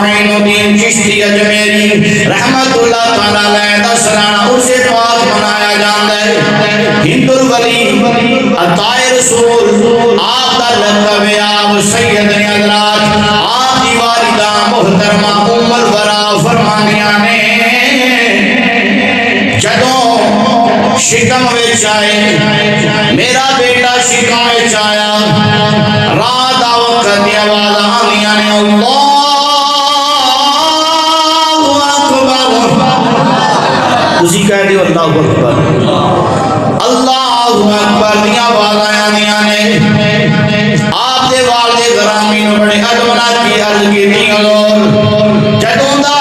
معین الدین چشتی اجمیری رحمت اللہ تعالیٰ علیہ دا سالانہ عرس پاک منایا جاتا ہے۔ ہند الولی عطائے رسول آپ دا لقب ہے، آپ سید حضرات، آپ دی والدہ محترمہ ام الورا فرمانیاں نے جدوں شکم وچ آئے، میرا بیٹا شکم وچ آیا، رات دا وقت دی آواز آنیاں نے اللہ اکبر، اسی کہہ دیو اللہ اکبر، اللہ اکبر دی آواز آنیاں نے۔ آپ دے والد گرامی نے بڑے ادب کی عرض کی تھی، حضور جدوں دا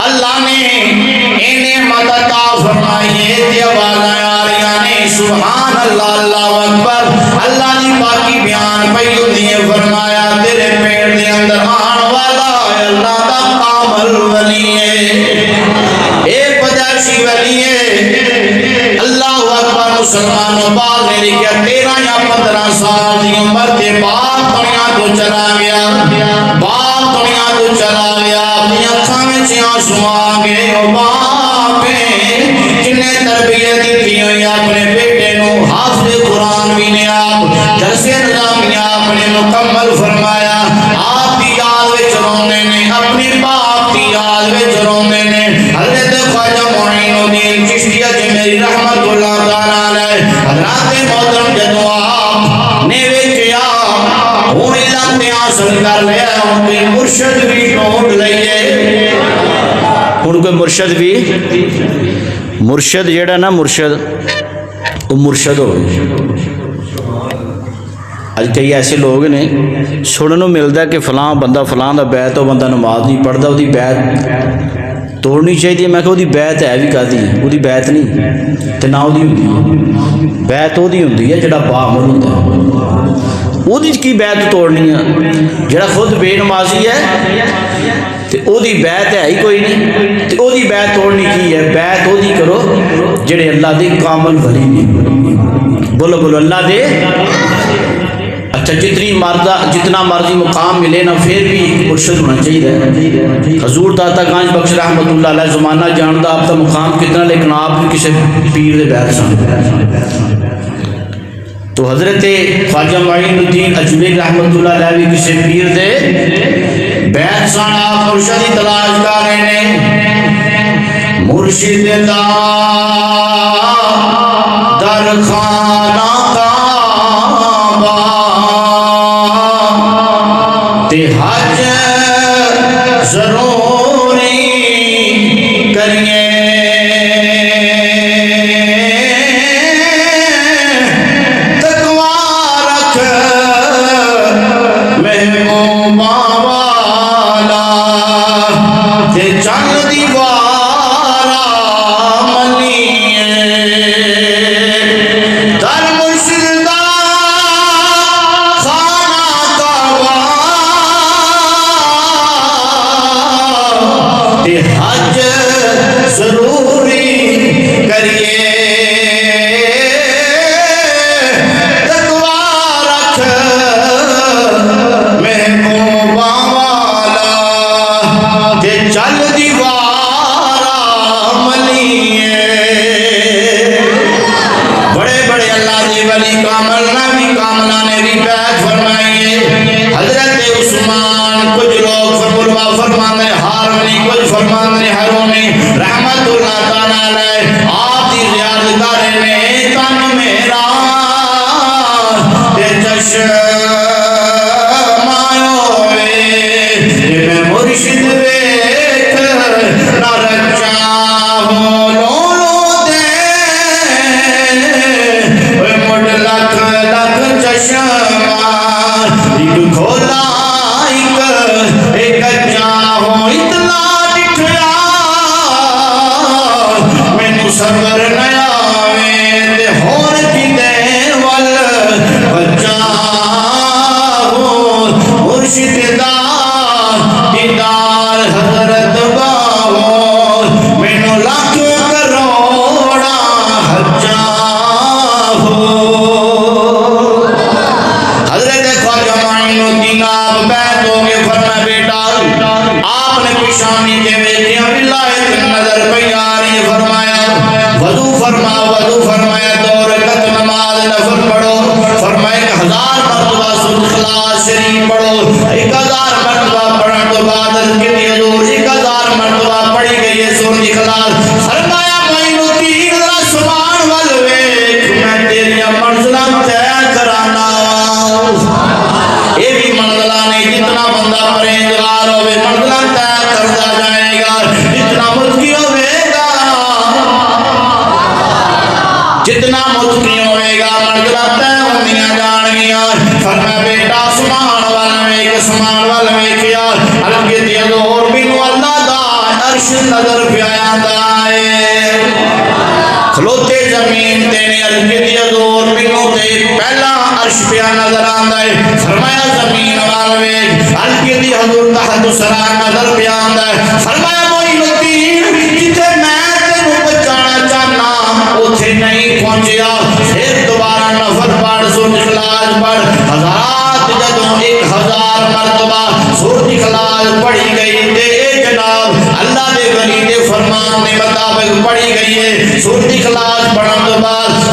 اللہ نے انہیں مدد فرمائیے تے آوازیں آ رہی نے سبحان اللہ اللہ اکبر، اللہ دی پاکی بیان پئی ہوندی ہے، فرمایا تیرے پیٹ دے اندر آن والا اللہ دا کامل ولی ہے، ایک پداشی ولی ہے۔ اللہ اکبر، مسلمانوں بال نے لکھا 13 یا 15 سال دی عمر تے باپ دنیا تو چلا گیا، باپ دنیا تو چلا گیا، اپنی اکھاں وچ آنسو آ گئے، او باپ جنہیں تربیت دی ہوئی اپنے بیٹے نو حافظ قرآن بھی نے آپ درس نظامیہ اپنے مکمل فرمایا، آپ دی یاد وچ روندے نے، اپنے باپ دی یاد وچ روندے نے۔ حضرت خواجہ معین الدین چشتی اجمیری رحمت اللہ تعالیٰ علیہ حضرات محترم جدوں آپ نے ویکھیا ہن علم تے حاصل کر لیا، ہن کوئی مرشد بھی ڈھونڈ لئیے، ہن کوئی مرشد بھی، مرشد جیڑا نا مرشد وہ مرشد ہو گئے۔ آج کئی ایسے لوگ نے سننے ملتا ہے کہ فلاں بندہ فلاں دا بیعت، وہ بندہ نماز نہیں پڑھتا، وہ بیعت توڑنی چاہیے۔ میں کہ وہ بیعت ہے بھی کہتی ہے، وہ بیعت نہیں تو نہ وہ بیعت وہ ہوتی ہے جڑا باعمل ہوتا ہے، وہ کی بیعت توڑنی ہے؟ جڑا خود بے نمازی ہے تے او دی بیعت ہے ہی کوئی نہیں، تے او دی بیعت توڑنی کی ہے؟ بیعت او دی کرو جڑے اللہ دے کامل ولی نہیں۔ بولو بولو اللہ دے۔ اچھا جتنا مرضی مقام ملے نا پھر بھی مرشد ہونا چاہیے۔ حضور داتا گنج بخش رحمت اللہ علیہ زمانہ جانتا آپ کا مقام کتنا، لیکن آپ بھی کسی پیر دے بیعت سن۔ تو حضرت خواجہ معین الدین اجمیری رحمت اللہ علیہ بھی کسی پیر دے بیعت سن، آپ مرشد کی تلاش کر رہے ہیں۔ مرشد دا در خانہ کعبہ تے حج ضروری کریے، تقوی رکھ محبوبہ والا تے چند دیوارا منیے، در مرشد دا خانہ کعبہ تے حج ضروری کریے، تقوی رکھ محبوبہ والا تے چل دیوارا منیے۔ بڑے بڑے اللہ دے ولی کامل نبی کاملہ نے بھی بیعت فرمائیے۔ حضرت عثمان کچھ لوگ فرمانے ہارونی، کچھ فرمانے ہارونی رحمت اللہ تعالیٰ علیہ آپ دی زیادت کرنے تن میرا تے چشم آئے میں مرشد ویکھ نہ رچا ہو لولو دے مڈ لکھ لکھ چشم ایک کھولا ایک کچا ہو شانی کے ویکیاں ولایت نظر پہ آ رہی. فرمایا وضو فرمایا 2 رکعت نماز نفل پڑھو. فرمایا 1000 مرتبہ سورۃ اخلاص شریف پڑھو. 1000 مرتبہ پڑھن تو بعد کتنی حضور 1000 مرتبہ پڑھی گئی ہے سورۃ اخلاص. فرمایا معین الدین ذرا سبحان ول ویکھ میں تیری منزلاں طے کرانا. یہ بھی منزلاں نہیں, جتنا بندہ پرہیزگار ہوے منزلاں طے کرتا جائے گا, جتنا متقی ہوے گا جتنا متقی ہوئے گا منزلاں طے ہوندیاں جان گیاں. فرمایا بیٹا سبحان ول ویکھ سبحان ول ویکھیا ہلکے دی حضور مینوں اللہ دا عرش نظر پہ آندا ہے. کھلوتے زمین تے نے ہلکے دی حضور مینوں تے پہلا عرش پہ نظر آندا ہے. فرمایا زمین وال ویکھ ہلکے دی حضور تحت سرا نظر پہ آندا ہے. فرمایا معین الدین جتھے میں تینوں بچانا چاہنا اوتھے نہیں پہنچیا. پھر دوبارہ نفل پڑھ سورۃ اخلاص پڑھ. حضرات جدوں 1000 مرتبہ سورۃ اخلاص پڑھی گئی تے اے جناب اللہ دے ولی دے فرمان دے مطابق پڑھی گئی ہے. سورۃ اخلاص پڑھن تو بعد